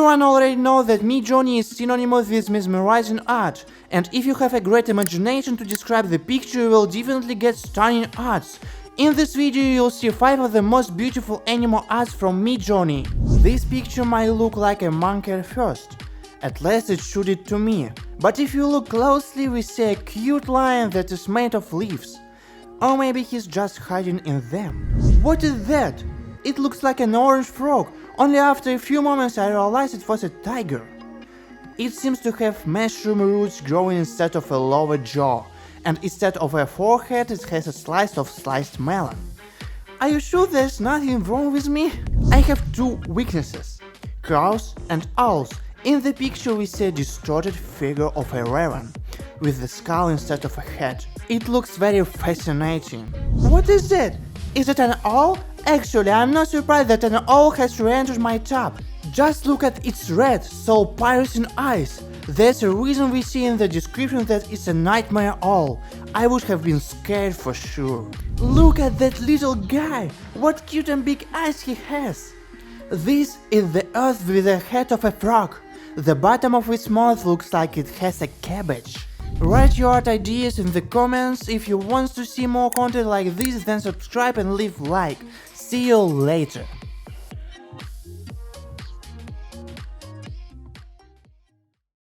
Everyone already knows that Midjourney is synonymous with mesmerizing art, and if you have a great imagination to describe the picture, you will definitely get stunning arts. In this video you'll see 5 of the most beautiful animal arts from Midjourney. This picture might look like a monkey at first. At least it should it to me. But if you look closely, we see a cute lion that is made of leaves. Or maybe he's just hiding in them. What is that? It looks like an orange frog. Only after a few moments I realized it was a tiger. It seems to have mushroom roots growing instead of a lower jaw, and instead of a forehead it has a slice of sliced melon. Are you sure there's nothing wrong with me? I have 2 weaknesses: crows and owls. In the picture we see a distorted figure of a raven, with the skull instead of a head. It looks very fascinating. What is that? Is it an owl? Actually, I'm not surprised that an owl has re-entered my tub. Just look at its red, so piercing eyes. There's a reason we see in the description that it's a nightmare owl. I would have been scared for sure. Look at that little guy! What cute and big eyes he has! This is the earth with the head of a frog. The bottom of its mouth looks like it has a cabbage. Write your art ideas in the comments. If you want to see more content like this, then subscribe and leave like. See you later.